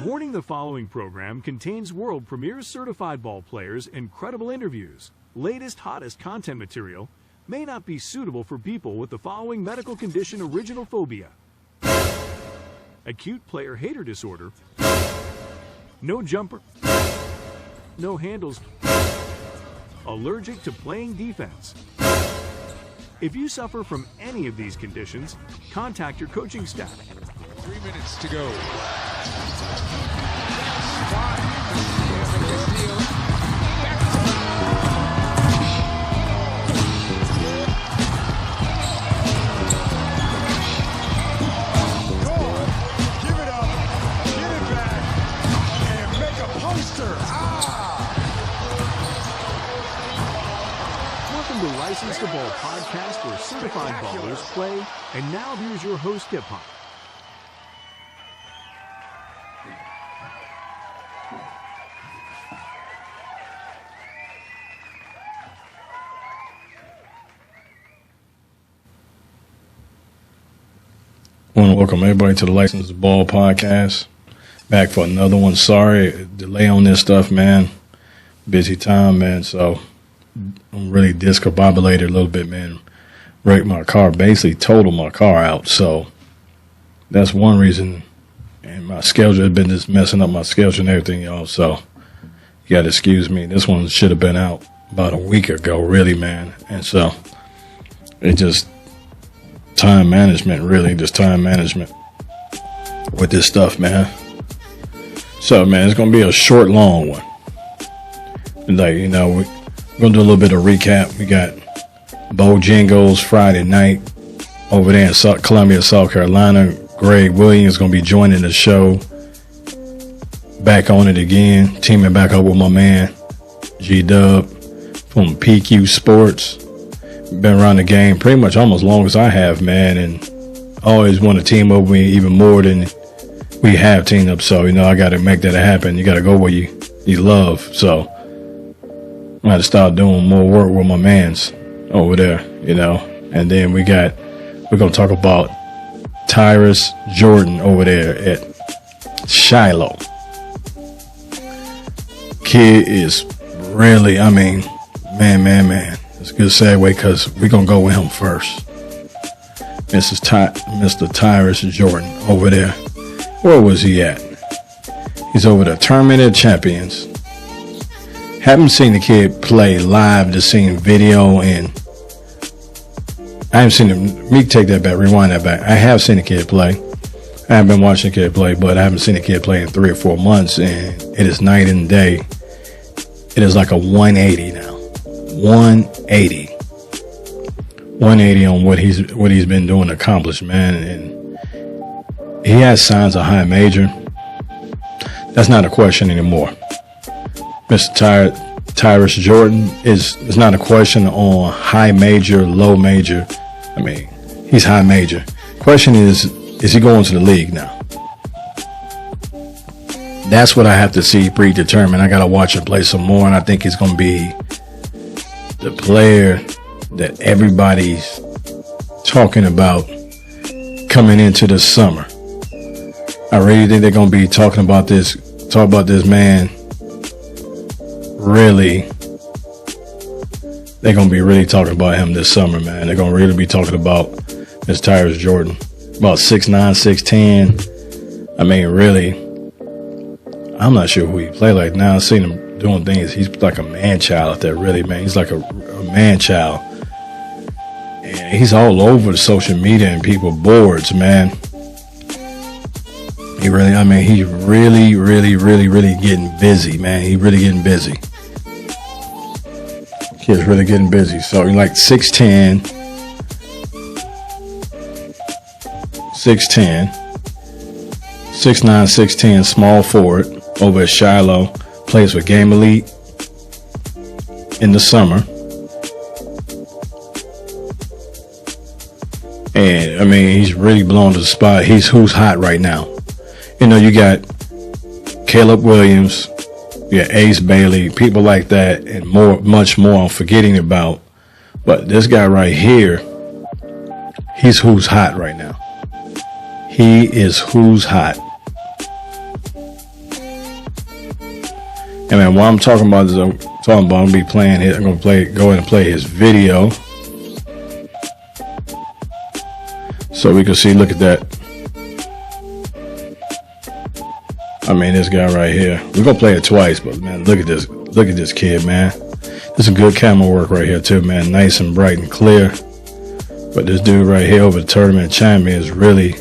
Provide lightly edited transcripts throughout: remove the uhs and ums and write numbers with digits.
Warning: the following program contains world premiere certified ball players, incredible interviews, latest, hottest content material, may not be suitable for people with the following medical condition: original phobia, acute player hater disorder, no jumper, no handles, allergic to playing defense. If you suffer from any of these conditions, contact your coaching staff. 3 minutes to go. Give it up, get it back, and make a poster. Welcome to Licensed to Ball podcast, where certified ballers play. And now here's your host, Hip Hop. I want to welcome everybody to the Licensed to Ball podcast. Back for another one. Sorry, delay on this stuff, man. Busy time, man. So I'm really discombobulated a little bit, man. Wrecked my car, basically totaled my car out. So that's one reason. And my schedule has been just messing up my schedule and everything, y'all. So you got to excuse me. This one should have been out about a week ago, really, man. And so it just time management, really, just time management with this stuff, man. So, man, it's going to be a short, long one. Like, you know, we're going to do a little bit of recap. We got Bojangles Friday night over there in Columbia, South Carolina. Greg Williams is going to be joining the show. Back on it again, teaming back up with my man, G-Dub from PQSPORTS. Been around the game pretty much almost long as I have, man, and always want to team up with me even more than we have teamed up. So, you know, I got to make that happen. You got to go where you love. So I got to start doing more work with my mans over there, you know. And then we're going to talk about Tyrus Jordan over there at Shiloh. Kid is really, I mean, man. It's a good segue because we're going to go with him first. Mr. Tyrus Jordan over there. Where was he at? He's over the Tournament of Champions. Haven't seen the kid play live, just seen video, and I haven't seen him. Me take that back, rewind that back. I have seen the kid play. I haven't been watching the kid play, but I haven't seen the kid play in 3 or 4 months, and it is night and day. It is like a 180 now. 180 on what he's been doing, accomplished, man, and he has signs of high major. That's not a question anymore. Mr. Tyrus Jordan is not a question on high major, low major. I mean, he's high major. Question is he going to the league now? That's what I have to see predetermined. I got to watch him play some more, and I think he's going to be the player that everybody's talking about coming into the summer. I really think they're going to be talk about this man. Really, they're going to be really talking about him this summer, man. They're going to really be talking about Mr. Tyrus Jordan. About 6'9", 6'10". I mean, really, I'm not sure who he play like now. I've seen him doing things. He's like a man child out there, really, man. He's like a man child. And he's all over the social media and people boards, man. He's really getting busy, man. He's really getting busy. Kid's really getting busy. So he's like 6'10", 6'9", 6'10", small forward over at Shiloh. Plays with Game Elite in the summer. And, I mean, he's really blown to the spot. He's who's hot right now. You know, you got Caleb Williams, you got Ace Bailey, people like that, and much more I'm forgetting about. But this guy right here, he's who's hot right now. He is who's hot. And man, what I'm talking about is I'm gonna be playing it. I'm gonna go ahead and play his video, so we can see. Look at that. I mean, this guy right here. We're gonna play it twice, but man, look at this. Look at this kid, man. This is good camera work right here too, man. Nice and bright and clear. But this dude right here, over the tournament champions, really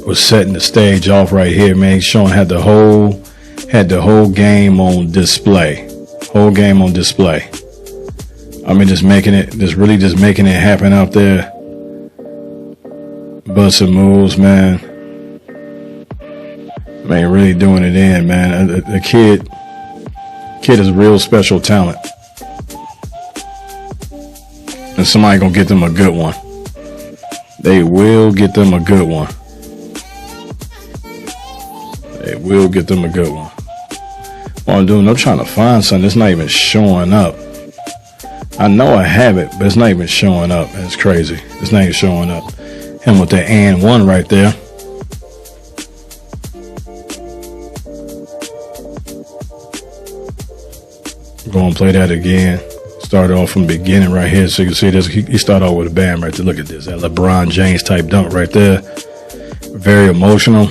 was setting the stage off right here, man. Showing had the whole game on display. Whole game on display. I mean, just making it happen out there. Busting moves, man. Man, really doing it in, man. The kid is real special talent. And somebody gonna get them a good one. They will get them a good one. They will get them a good one. What I'm doing, I'm trying to find something that's not even showing up. I know I have it, but it's not even showing up. It's crazy. It's not even showing up. Him with that and one right there. Go and play that again. Started off from the beginning right here, so you can see this. He started off with a bam right there. Look at this. That LeBron James type dunk right there. Very emotional.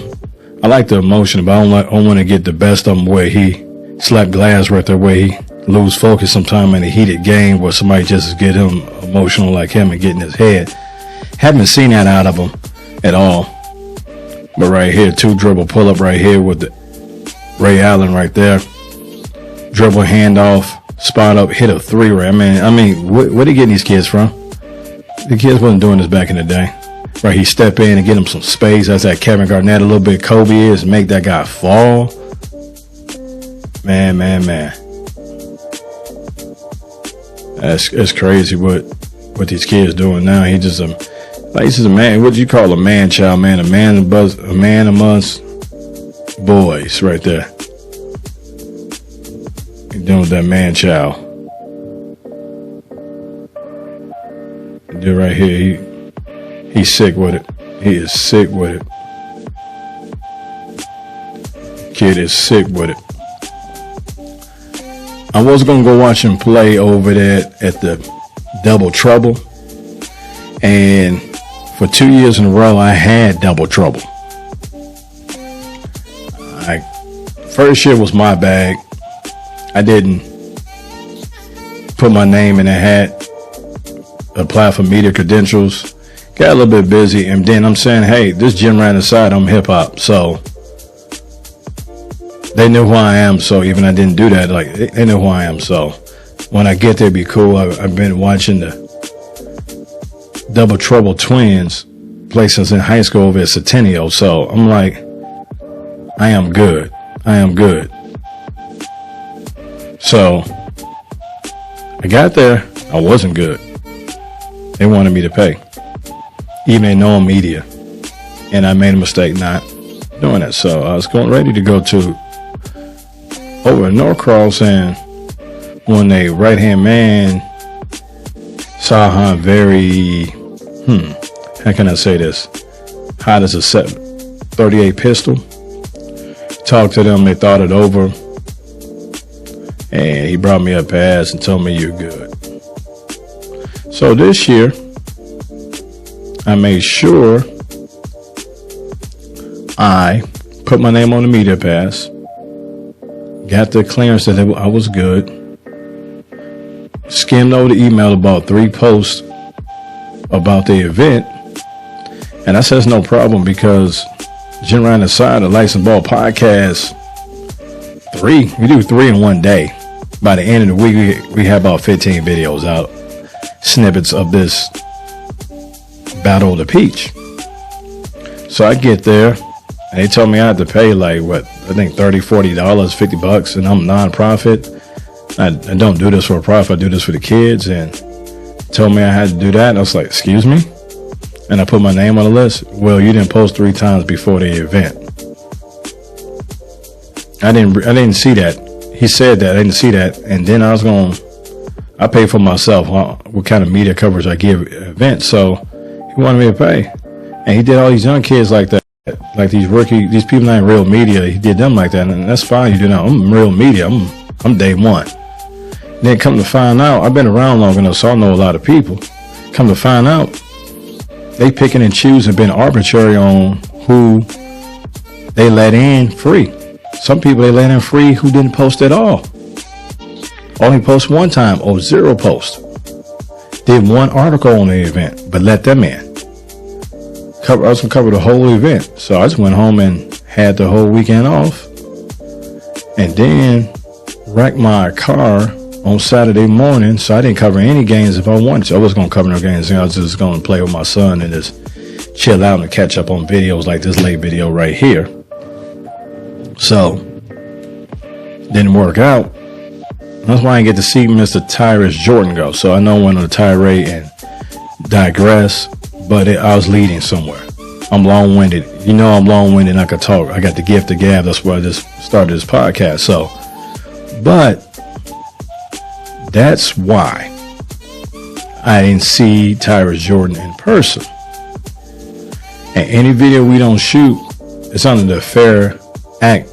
I like the emotion, but I don't want to get the best of him where he slap glass right there, where he lose focus sometime in a heated game where somebody just get him emotional like him and get in his head. Haven't seen that out of him at all. But right here, 2 dribble pull up right here with the Ray Allen right there. Dribble handoff, spot up, hit a 3 right. I mean, where they getting these kids from? The kids wasn't doing this back in the day. Right, he step in and get him some space. That's that Kevin Garnett a little bit. Kobe is make that guy fall. Man. That's crazy what these kids doing now. He's just a man. What do you call a man child, man? A man amongst boys right there. He's doing with that man child. Dude right here, he's sick with it. He is sick with it. Kid is sick with it. I was going to go watch him play over there at the Double Trouble. And for 2 years in a row, I had Double Trouble. First year was my bag. I didn't put my name in a hat, apply for media credentials. Got a little bit busy, and then I'm saying, hey, this gym right inside, I'm hip hop. So they knew who I am. So even I didn't do that, like they knew who I am. So when I get there, it'd be cool. I've been watching the Double Trouble twins play since in high school over at Centennial. So I'm like, I am good. So I got there, I wasn't good. They wanted me to pay. Even they know I'm media. And I made a mistake not doing that. So I was ready to go to over in Norcross, and when a right-hand man saw how very, how can I say this? Hot as a 38 pistol. Talked to them, they thought it over. And he brought me up past and told me you're good. So this year, I made sure I put my name on the media pass, got the clearance that I was good, skimmed over the email about 3 posts about the event, and I said it's no problem because Jim Ryan aside, the Licensed Ball Podcast, we do 3 in one day. By the end of the week, we have about 15 videos out, snippets of this Battle of the Peach. So I get there, and they told me I had to pay like what, I think $30, $40, $50, and I'm non-profit. I don't do this for a profit. I do this for the kids, and told me I had to do that. And I was like, excuse me? And I put my name on the list. Well, you didn't post 3 times before the event. I didn't see that. He said that. I didn't see that. And then I pay for myself what kind of media coverage I give events. So he wanted me to pay. And he did all these young kids like that. like these people ain't real media. He did them like that, and that's fine. You know, I'm real media. I'm day one. Then come to find out, I've been around long enough, so I know a lot of people. Come to find out, they picking and choosing, been arbitrary on who they let in free. Some people they let in free who didn't post at all. Only post one time or zero post. Did one article on the event, but let them in. I was gonna cover the whole event, so I just went home and had the whole weekend off, and then wrecked my car on Saturday morning, so I didn't cover any games if I wanted to. I wasn't gonna cover no games. I was just gonna play with my son and just chill out and catch up on videos like this late video right here. So didn't work out. That's why I didn't get to see Mr. Tyrus Jordan go. So I know I went on a tirade and digress, but I was leading somewhere. I'm long-winded. You know I'm long-winded and I could talk. I got the gift of gab. That's why I just started this podcast. So, but that's why I didn't see Tyrus Jordan in person. And any video we don't shoot, it's under the Fair Act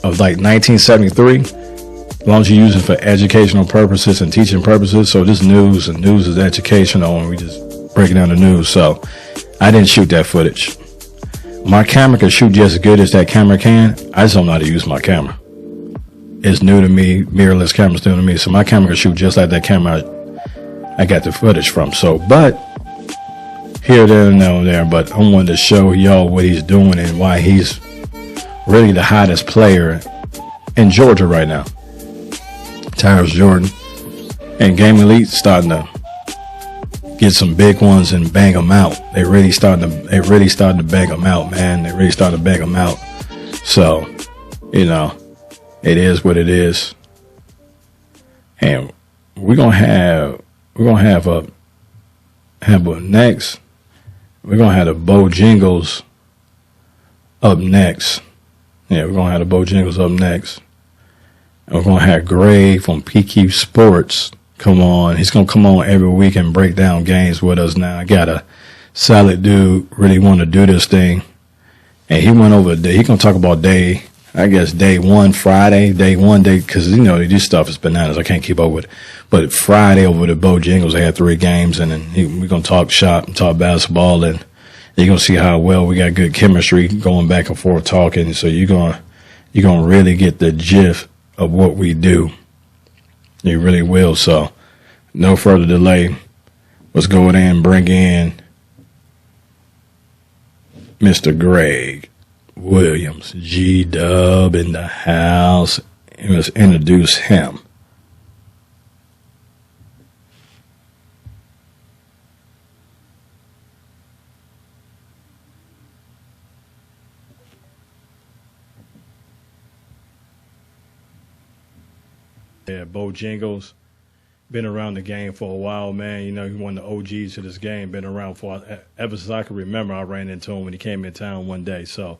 of like 1973. As long as you use it for educational purposes and teaching purposes. So this news is educational, and we just breaking down the news. So I didn't shoot that footage. My camera can shoot just as good as that camera can. I just don't know how to use my camera. It's new to me. Mirrorless camera's new to me. So my camera can shoot just like that camera I got the footage from. So, but here, there, and there. But I wanted to show y'all what he's doing and why he's really the hottest player in Georgia right now. Tyrus Jordan. And Game Elite starting to get some big ones and bang them out. They really starting to bang them out, man. They really starting to bang them out. So, you know, it is what it is. And we're gonna have the Bojangles up next. Yeah, we're gonna have the Bojangles up next. And we're gonna have Greg from PQSPORTS come on. He's gonna come on every week and break down games with us. Now I got a solid dude really want to do this thing, and he went over he gonna talk about day one, Friday, because you know this stuff is bananas. I can't keep up with it. But Friday over the Bojangles, they had 3 games, and then we're gonna talk shop and talk basketball, and you're gonna see how well we got good chemistry going back and forth talking. So you're gonna really get the gist of what we do. You really will. So no further delay. Let's go ahead and bring in Mr. Greg Williams, G-Dub in the house. And let's introduce him. Yeah, Bojangles, been around the game for a while, man. You know, he one of the OGs to this game, been around for ever since I can remember. I ran into him when he came in town one day. So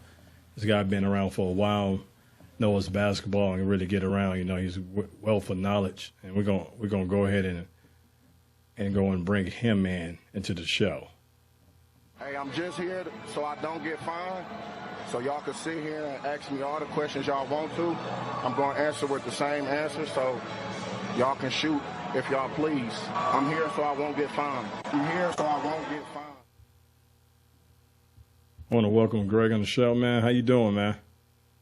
this guy been around for a while, knows basketball and really get around. You know, he's wealth of knowledge, and we're gonna go ahead and go and bring him into the show. Hey, I'm just here so I don't get fined. So y'all can sit here and ask me all the questions y'all want to. I'm going to answer with the same answer, so y'all can shoot if y'all please. I'm here so I won't get fined. I'm here so I won't get fined. I want to welcome Greg on the show, man. How you doing, man?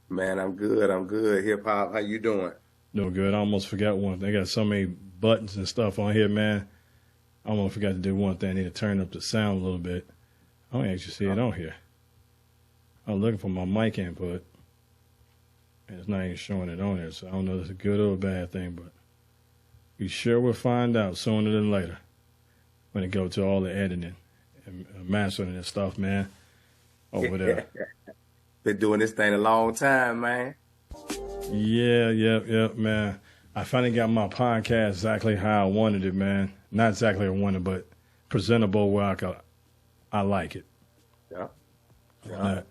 Man, I'm good. Hip hop, how you doing? Doing good. I almost forgot one thing. They got so many buttons and stuff on here, man. I almost forgot to do one thing. I need to turn up the sound a little bit. I don't actually see it on here. I'm looking for my mic input, and it's not even showing it on there, so I don't know if it's a good or a bad thing, but we sure will find out sooner than later when it go to all the editing and mastering and stuff, man, over there. Been doing this thing a long time, man. Yeah, man. I finally got my podcast exactly how I wanted it, man. Not exactly how I wanted, but presentable where I like it. Yeah.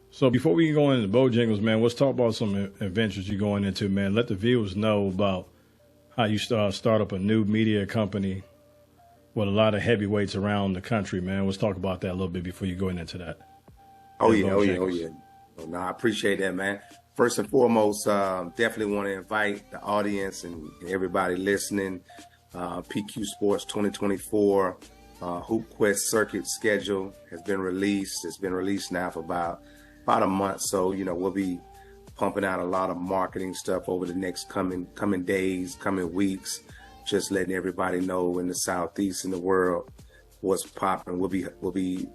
So before we go into Bojangles, man, let's talk about some adventures you're going into, man. Let the viewers know about how you start up a new media company with a lot of heavyweights around the country, man. Let's talk about that a little bit before you go into that. Oh yeah. No, I appreciate that, man. First and foremost, definitely want to invite the audience and everybody listening. PQ Sports 2024 Hoop Quest circuit schedule has been released. It's been released now for about a month. So, we'll be pumping out a lot of marketing stuff over the next coming days, coming weeks, just letting everybody know in the Southeast in the world what's popping. We'll be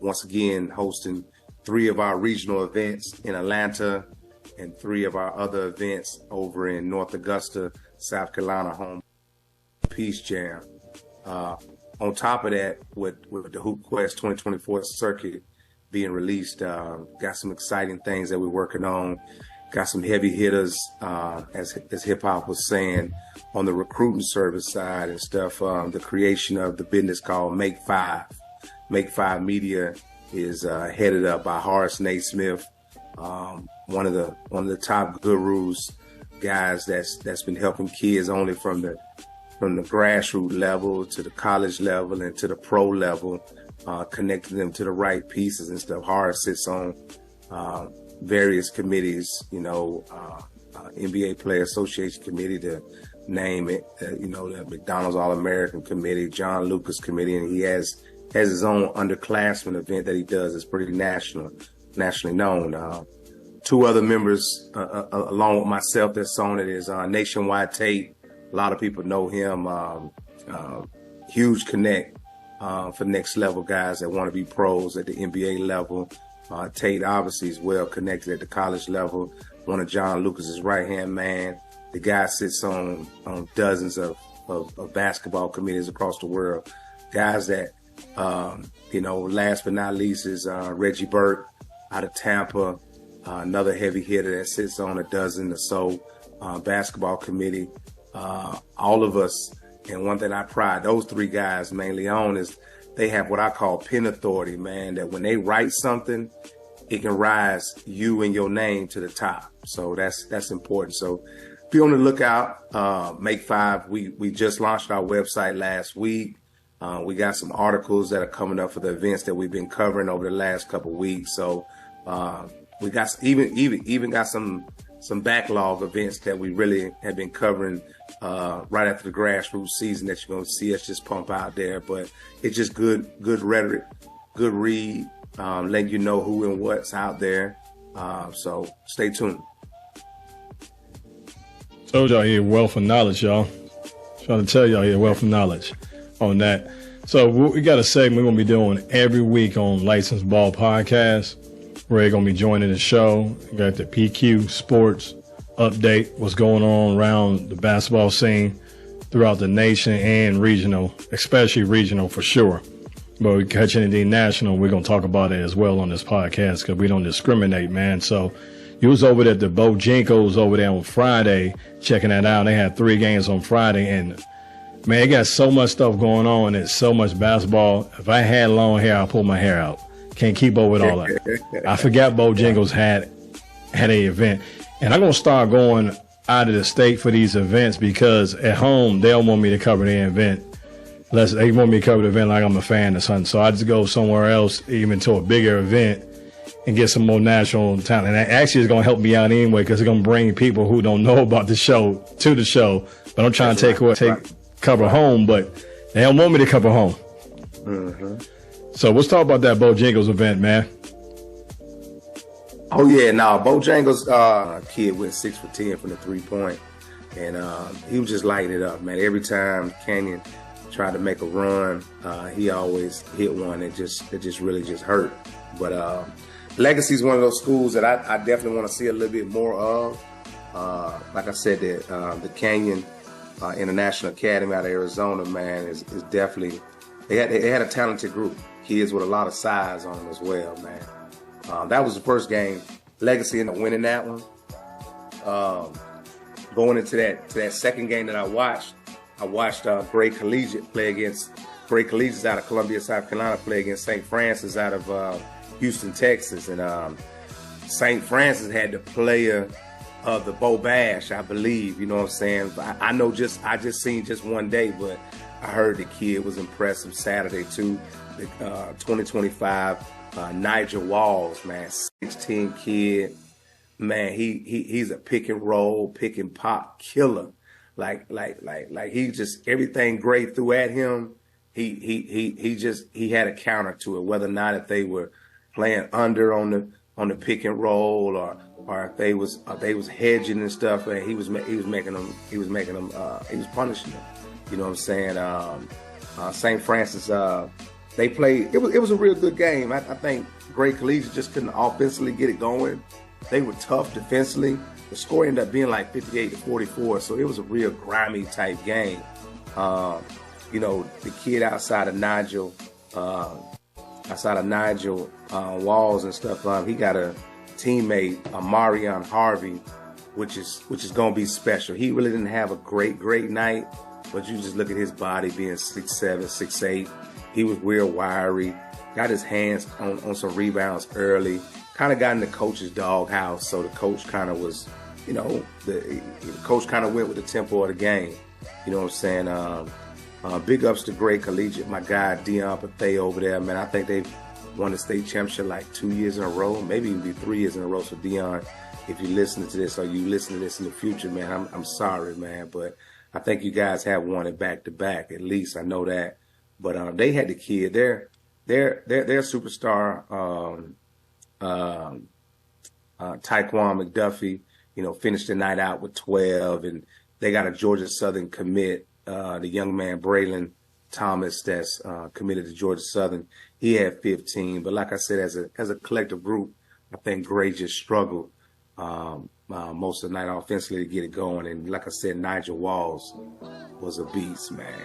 once again hosting 3 of our regional events in Atlanta and 3 of our other events over in North Augusta, South Carolina, home Peace Jam. On top of that, with the Hoop Quest 2024 circuit being released, got some exciting things that we're working on. Got some heavy hitters, as hip hop was saying, on the recruiting service side and stuff. The creation of the business called Make 5. Make 5 Media is headed up by Horace Naismith, one of the top gurus, guys that's been helping kids only from the grassroots level to the college level and to the pro level, connecting them to the right pieces and stuff. Horace sits on various committees, NBA Player Association Committee to name it, the McDonald's All-American Committee, John Lucas Committee, and he has his own underclassmen event that he does. It's pretty nationally known. 2 other members, along with myself, that's on it is Nationwide Tate. A lot of people know him. Huge connect for next level guys that want to be pros at the NBA level. Tate obviously is well connected at the college level. One of John Lucas's right-hand man. The guy sits on dozens of basketball committees across the world. Guys that, last but not least is Reggie Burke out of Tampa, another heavy hitter that sits on a dozen or so basketball committee. All of us, and one thing I pride those 3 guys mainly on is they have what I call pen authority, man, that when they write something, it can rise you and your name to the top. So that's important. So be on the lookout. Make 5. We just launched our website last week. We got some articles that are coming up for the events that we've been covering over the last couple of weeks. So we got even got some backlog events that we really have been covering right after the grassroots season that you're going to see us just pump out there. But it's just good rhetoric, good read, letting you know who and what's out there. So stay tuned. Told y'all here, wealth of knowledge, y'all. Trying to tell y'all here, wealth of knowledge on that. So we got a segment we're going to be doing every week on Licensed Ball Podcast. We're going to be joining the show. We got the PQ Sports update, what's going on around the basketball scene throughout the nation and regional, especially regional for sure. But we catch anything national, we're going to talk about it as well on this podcast because we don't discriminate, man. So you was over at the Bojangles over there on Friday, checking that out. They had 3 games on Friday, and man, it got so much stuff going on. It's so much basketball. If I had long hair, I'll pull my hair out. Can't keep up with all that. I forgot Bojangles had an event. And I'm going to start going out of the state for these events because at home, they don't want me to cover their event. They want me to cover the event like I'm a fan or something. So I just go somewhere else, even to a bigger event, and get some more national talent. And that actually is going to help me out anyway because it's going to bring people who don't know about the show to the show. But I'm trying to cover home, but they don't want me to cover home. Mm-hmm. So let's talk about that Bojangles event, man. Oh yeah, Bojangles kid went 6 for 10 from the 3-point, and he was just lighting it up, man. Every time Canyon tried to make a run, he always hit one. It just really hurt. But Legacy is one of those schools that I definitely want to see a little bit more of. Like I said, the Canyon International Academy out of Arizona, man, is definitely they had a talented group, kids with a lot of size on them as well, man. That was the first game. Legacy ended up winning that one. Going into that second game that I watched Great Collegiate play against Great Collegiate out of Columbia, South Carolina, play against St. Francis out of Houston, Texas. And St. Francis had the player of the Bo Bash, I believe. You know what I'm saying? I just seen just one day, but I heard the kid was impressive Saturday too. The 2025 Nigel Walls, man, 16 kid, man. He's a pick and roll, pick and pop killer. Like he just everything great threw at him. He had a counter to it. Whether or not if they were playing under on the pick and roll or if they was hedging and stuff, and he was punishing them. You know what I'm saying? St. Francis, they played. It was a real good game. I think Great Collegiate just couldn't offensively get it going. They were tough defensively. The score ended up being like 58-44, so it was a real grimy type game. You know, the kid outside of Nigel Walls and stuff, he got a teammate, Marion Harvey, which is going to be special. He really didn't have a great night, but you just look at his body being 6'7", 6'8". He was real wiry, got his hands on some rebounds early, kind of got in the coach's doghouse, so the coach kind of was, you know, the coach kind of went with the tempo of the game. You know what I'm saying? Big ups to Great Collegiate, my guy Dion Pathay over there, man. I think they've won the state championship like 2 years in a row, maybe even be 3 years in a row. So Dion, if you're listening to this or you listen to this in the future, man, I'm sorry, man, but I think you guys have won it back to back. At least I know that. But they had the kid. Their superstar, Taekwon McDuffie, you know, finished the night out with 12, and they got a Georgia Southern commit, the young man Braylon Thomas, that's committed to Georgia Southern. He had 15, but like I said, as a collective group, I think Gray just struggled most of the night offensively to get it going. And like I said, Nigel Walls was a beast, man.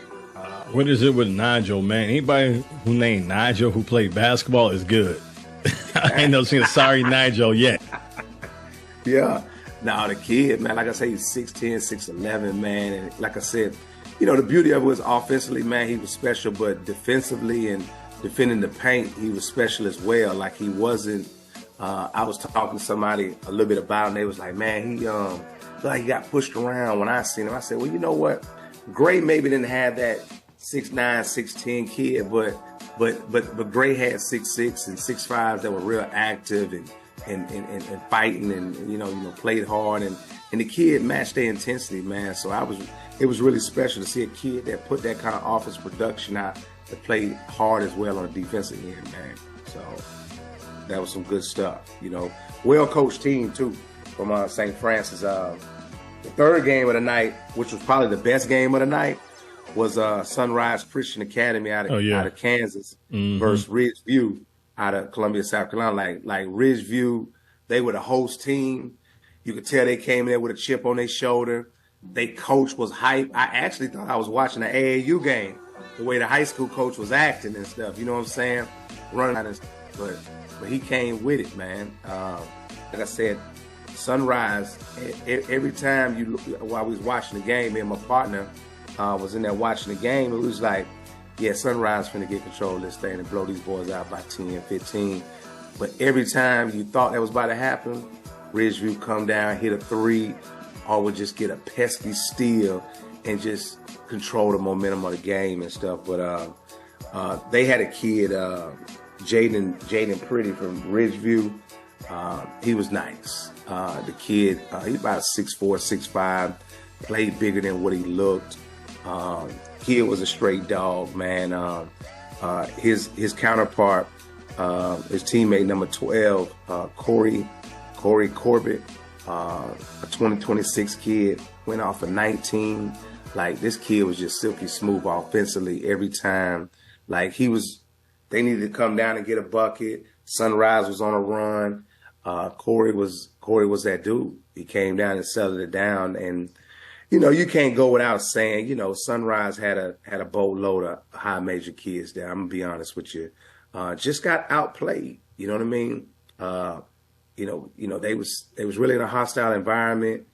What is it with Nigel, man? Anybody who named Nigel who played basketball is good. I ain't never seen a sorry Nigel yet. Yeah. Now the kid, man, like I say, he's 6'10", 6'11", man. And like I said, you know, the beauty of it was offensively, man, he was special, but defensively and defending the paint, he was special as well. Like he wasn't, I was talking to somebody a little bit about him. They was like, man, he like he got pushed around when I seen him. I said, well, you know what? Gray maybe didn't have that 6'9", 6'10" kid, but Gray had 6'6" and 6'5" that were real active and fighting and you know played hard and the kid matched their intensity, man. So it was really special to see a kid that put that kind of offense production out that played hard as well on the defensive end, man. So that was some good stuff, you know. Well coached team too from St. Francis. The third game of the night, which was probably the best game of the night, was Sunrise Christian Academy out of Kansas versus Ridgeview out of Columbia, South Carolina. Like Ridgeview, they were the host team. You could tell they came in there with a chip on their shoulder. They coach was hype. I actually thought I was watching an AAU game, the way the high school coach was acting and stuff. You know what I'm saying? Running out and stuff. But he came with it, man. Like I said, Sunrise, every time while we was watching the game, me and my partner was in there watching the game, it was like, yeah, Sunrise finna get control of this thing and blow these boys out by 10, 15. But every time you thought that was about to happen, Ridgeview come down, hit a three, or would just get a pesky steal and just control the momentum of the game and stuff. But they had a kid, Jaden Pretty from Ridgeview. He was nice. The kid, he's about 6'4", 6'5", played bigger than what he looked. Kid was a straight dog, man. His counterpart, his teammate number 12, Corey Corbett, a 2026 kid, went off of 19. Like this kid was just silky smooth offensively every time. Like they needed to come down and get a bucket. Sunrise was on a run. Corey was that dude. He came down and settled it down, and you know you can't go without saying, you know, Sunrise had a boatload of high major kids there. I'm gonna be honest with you, just got outplayed. You know what I mean? You know they was really in a hostile environment.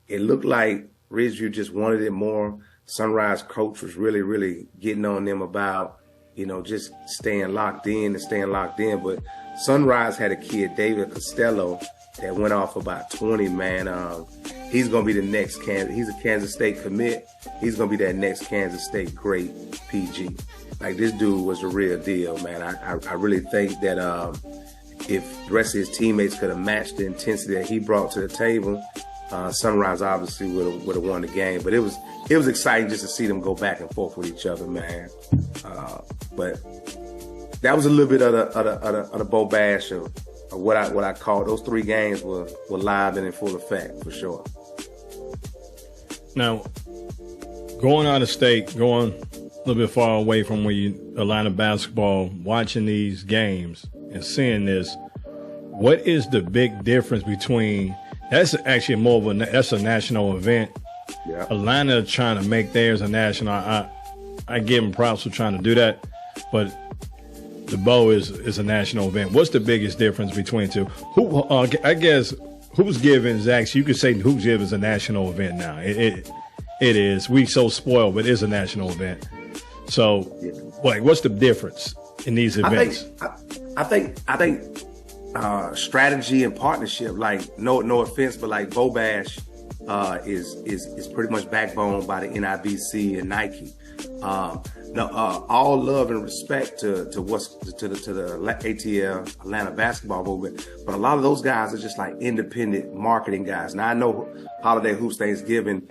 It looked like Ridgeview just wanted it more. Sunrise coach was really getting on them about, you know, just staying locked in. But Sunrise had a kid, David Costello, that went off about 20, man. he's going to be the next he's a Kansas State commit. He's going to be that next Kansas State great PG. Like, this dude was a real deal, man. I really think that if the rest of his teammates could have matched the intensity that he brought to the table, Sunrise obviously would have won the game. But it was exciting just to see them go back and forth with each other, man. But that was a little bit of the Bo Bash of what I call those 3 games were live and in full effect for sure. Now, going out of state, going a little bit far away from where you Atlanta basketball, watching these games and seeing this, what is the big difference between? That's actually more of that's a national event. Yeah. Atlanta trying to make theirs a national. I give them props for trying to do that, but the Bow is a national event. What's the biggest difference between the two? Who I guess Who's Given is actually, you could say Who's Given is a national event now. It is. We so spoiled, but it is a national event. So, what's the difference in these events? I think strategy and partnership. Like, no offense, but like Bo Bash is pretty much backbone by the NIBC and Nike. All love and respect to the ATL Atlanta basketball movement, but a lot of those guys are just like independent marketing guys. Now I know Holiday Hoops Thanksgiving,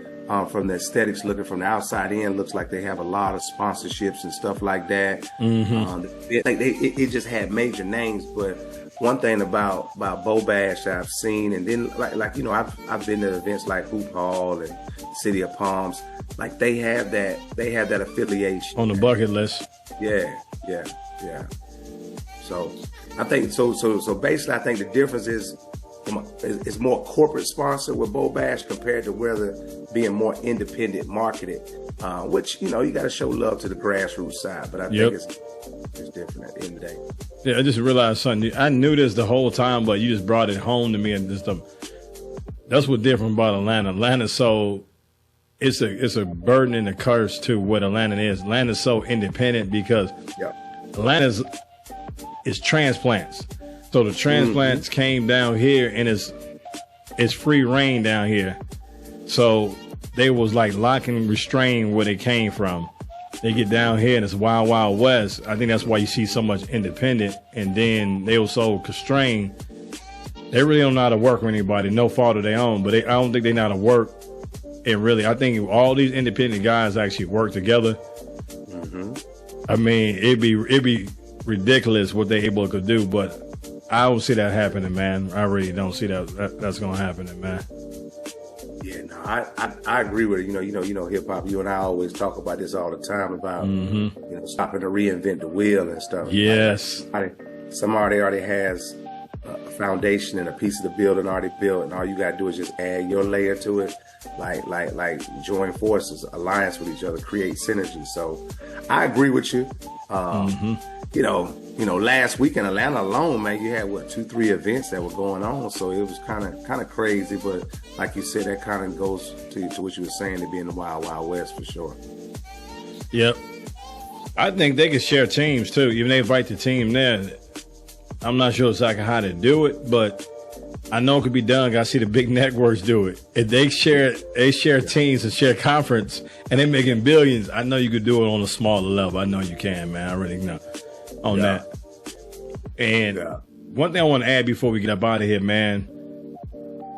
from the aesthetics looking from the outside in, looks like they have a lot of sponsorships and stuff like that. It just had major names, but one thing about Bo Bash I've seen, and then I've been to events like Hoop Hall and City of Palms. Like, they have that affiliation on the bucket list. Yeah. So I think so basically I think the difference is it's more corporate sponsored with Bo Bash compared to whether being more independent marketed, which you got to show love to the grassroots side, but I think it's different at the end of the day. Yeah, I just realized something. I knew this the whole time, but you just brought it home to me, and that's what's different about Atlanta. Atlanta's so it's a burden and a curse to what Atlanta is. Atlanta's so independent because Atlanta is transplants. So the transplants came down here, and it's free reign down here. So they was like lock and restrain where they came from. They get down here and it's wild, wild west. I think that's why you see so much independent. And then they were so constrained. They really don't know how to work with anybody. No fault of their own, but I don't think they know how to work. And really, I think all these independent guys actually work together. I mean, it'd be ridiculous what they able to do, but I don't see that happening, man. I really don't see that's gonna happen, man. Yeah, no, I agree with it. You know, hip hop. You and I always talk about this all the time about stopping to reinvent the wheel and stuff. Yes, somebody already has a foundation and a piece of the building already built, and all you gotta do is just add your layer to it. Like join forces, alliance with each other, create synergy. So I agree with you. Last week in Atlanta alone, man, you had 2-3 events that were going on. So it was kind of crazy. But like you said, that kind of goes to what you were saying, to be in the Wild Wild West for sure. Yep. I think they could share teams too. Even they invite the team there. I'm not sure exactly how to do it, but I know it could be done. I see the big networks do it. If they share teams and share conference, and they're making billions, I know you could do it on a smaller level. I know you can, man. I really know on that. And one thing I want to add before we get up out of here, man.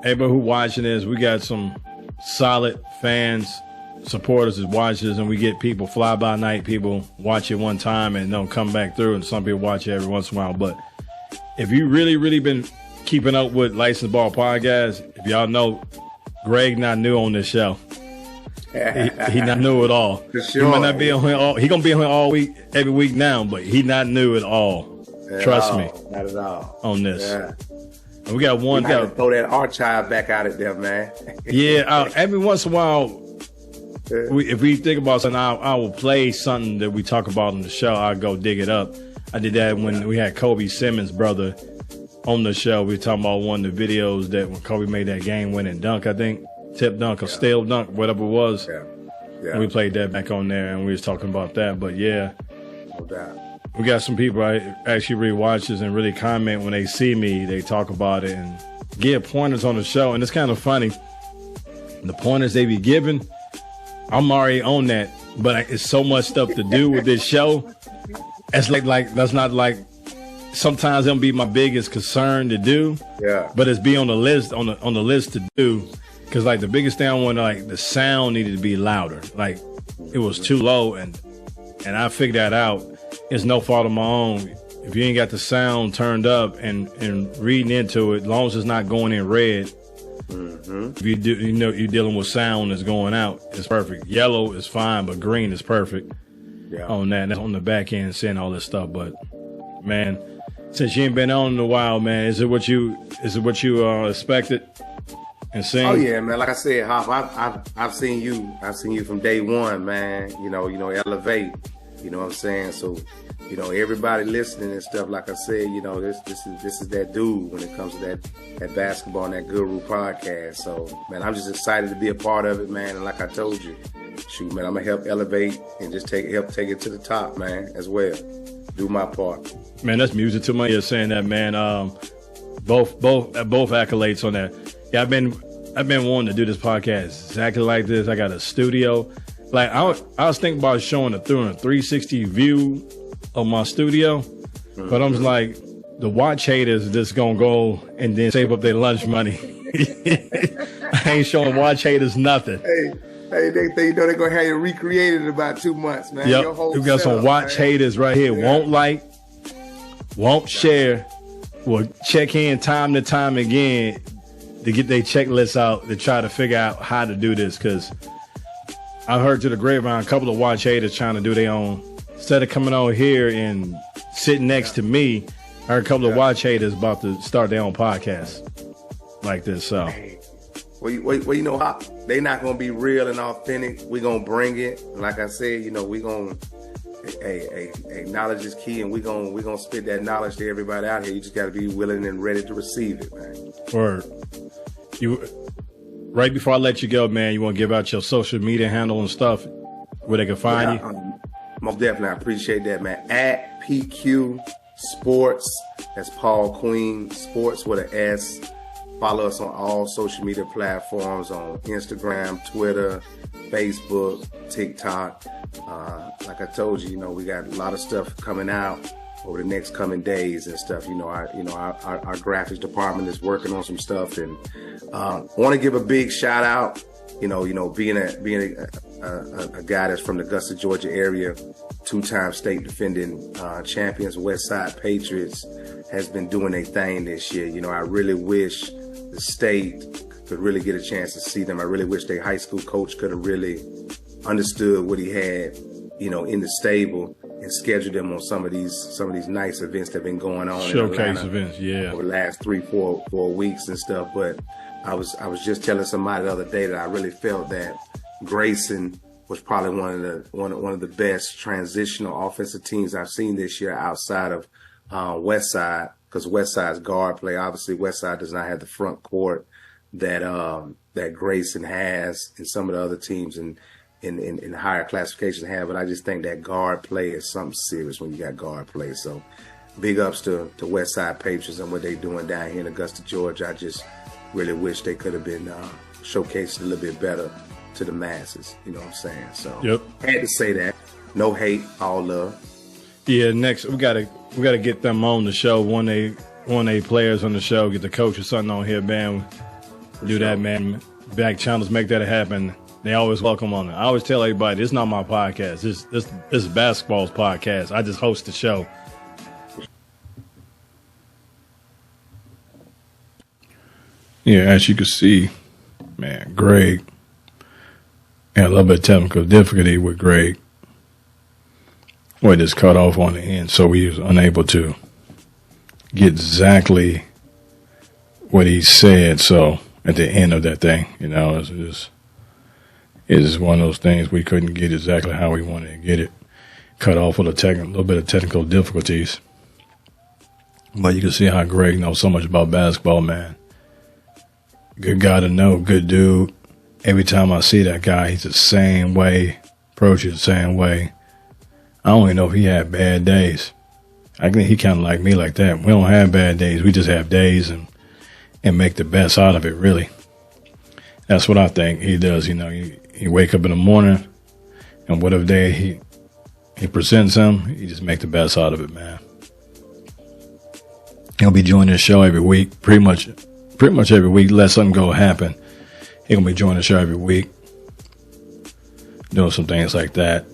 Everybody who watching this, we got some solid fans, supporters is watching this, and we get people fly by night. People watch it one time and don't come back through, and some people watch it every once in a while. But if you really been keeping up with Licensed Ball Podcast, if y'all know, Greg not new on this show. He not new at all. Sure. He might not be on here all. He gonna be on here all week, every week now, but he not new at all. Trust me. Not at all. On this. Yeah. And we got one. We gotta throw that archive back out at there, man. Yeah. Every once in a while, if we think about something, I will play something that we talk about on the show. I'll go dig it up. I did that when we had Kobe Simmons' brother on the show. We were talking about one of the videos that when Kobe made that game-winning dunk, I think, tip dunk or stale dunk, whatever it was. Yeah. And we played that back on there, and we was talking about that. But yeah, no doubt. We got some people I actually really watch this and really comment when they see me. They talk about it and give pointers on the show. And it's kind of funny. the pointers they be giving, I'm already on that. But it's so much stuff to do with this show. It's like that's not like sometimes it'll be my biggest concern to do. Yeah. But it's be on the list on the list to do. Cause like the biggest thing I wanted, like the sound needed to be louder. Like it was too low, and I figured that out. It's no fault of my own. If you ain't got the sound turned up and reading into it, as long as it's not going in red. If you do, you're dealing with sound that's going out, it's perfect. Yellow is fine, but green is perfect. Yeah. On that, that's on the back end, saying all this stuff. But man, since you ain't been on in a while, man, is it what you expected? And seen? Oh yeah, man. Like I said, Hop, I've seen you from day one, man. You know, elevate. You know what I'm saying? So, everybody listening and stuff. Like I said, this is that dude when it comes to that basketball and that Guru podcast. So, man, I'm just excited to be a part of it, man. And like I told you, shoot, man, I'm gonna help elevate and just help take it to the top, man, as well. Do my part. Man, that's music to my ears saying that, man. Both accolades on that. Yeah, I've been wanting to do this podcast exactly like this. I got a studio. Like I was thinking about showing a 360 view of my studio, but I'm just like, the watch haters just gonna go and then save up their lunch money. I ain't showing watch haters nothing. Hey, they they're gonna have you recreated in about 2 months, man. Yep, we got some watch haters right here. Yeah. Won't like, won't share, will check in time to time again to get their checklists out to try to figure out how to do this. Because I heard to the grapevine a couple of watch haters trying to do their own. Instead of coming on here and sitting next to me, I heard a couple of watch haters about to start their own podcast like this. So, well, you know how they not gonna be real and authentic. We gonna bring it. Like I said, we gonna. Hey, knowledge is key, and we gonna spit that knowledge to everybody out here. You just gotta be willing and ready to receive it, man. Word. Right before I let you go, man, you want to give out your social media handle and stuff where they can find you? Most definitely, I appreciate that, man. At PQ Sports, that's Paul Queen Sports with an S. Follow us on all social media platforms on Instagram, Twitter, Facebook, TikTok. Like I told you, we got a lot of stuff coming out over the next coming days and stuff. Our graphics department is working on some stuff, and want to give a big shout out. Being a guy that's from the Augusta, Georgia area, 2-time state defending champions, West Side Patriots, has been doing their thing this year. I really wish the state could really get a chance to see them. I really wish their high school coach could have really understood what he had, in the stable and scheduled them on some of these nice events that have been going on. Showcase events, yeah. Over the last 3-4 weeks and stuff. But I was just telling somebody the other day that I really felt that Grayson was probably one of the best transitional offensive teams I've seen this year outside of West Side, because West Side's guard play. Obviously, West Side does not have the front court that Grayson has, and some of the other teams in higher classifications have. But I just think that guard play is something serious when you got guard play. So big ups to West Side Patriots and what they're doing down here in Augusta, Georgia. I just really wish they could have been showcased a little bit better to the masses. You know what I'm saying? So yep. Had to say that. No hate, all love. Yeah, next we gotta get them on the show. One A players on the show, get the coach or something on here, man. Do that, man. Back channels, make that happen. They always welcome on it. I always tell everybody, this is not my podcast. This is basketball's podcast. I just host the show. Yeah, as you can see, man, Greg had a little bit of technical difficulty with Greg. Well, just cut off on the end, so he was unable to get exactly what he said. So at the end of that thing, it's one of those things we couldn't get exactly how we wanted to get it. Cut off with a little bit of technical difficulties. But you can see how Greg knows so much about basketball, man. Good guy to know, good dude. Every time I see that guy, he's the same way, approaches the same way. I don't even know if he had bad days. I think he kind of like me like that. We don't have bad days. We just have days and make the best out of it, really. That's what I think he does. You know, he wake up in the morning, and whatever day he presents him, he just make the best out of it, man. He'll be joining the show every week, pretty much every week. Let something go happen, he's gonna be joining the show every week, doing some things like that.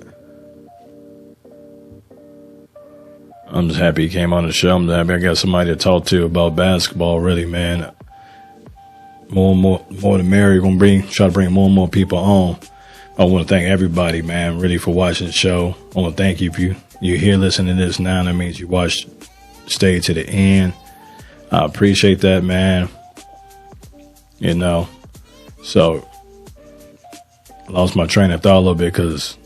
I'm just happy he came on the show. I'm happy I got somebody to talk to about basketball. Really, man. More the merrier. Try to bring more and more people on. I want to thank everybody, man, really for watching the show. I want to thank you if you're here listening to this now. That means you stayed to the end. I appreciate that, man. You know, so I lost my train of thought a little bit because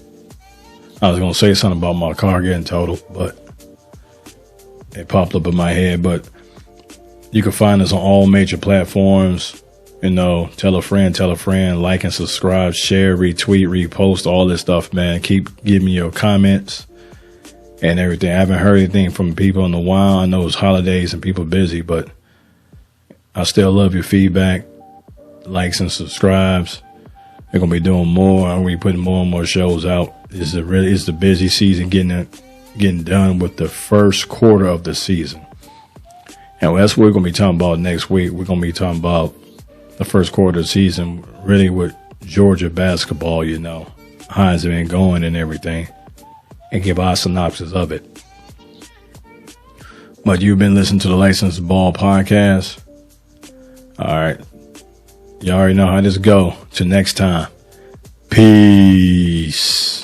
I was going to say something about my car getting totaled, but it popped up in my head. But you can find us on all major platforms. You know, tell a friend, like and subscribe, share, retweet, repost, all this stuff, man. Keep giving me your comments and everything. I haven't heard anything from people in a while. I know it's holidays and people busy, but I still love your feedback, likes and subscribes. They're going to be doing more. I'm going to be putting more and more shows out. It's the busy season getting done with the first quarter of the season. And that's what we're going to be talking about next week. We're going to be talking about the first quarter of the season, really with Georgia basketball, you know, how it's been going and everything, and give our synopsis of it. But you've been listening to the Licensed Ball Podcast. All right. You already know how this go. Till next time. Peace.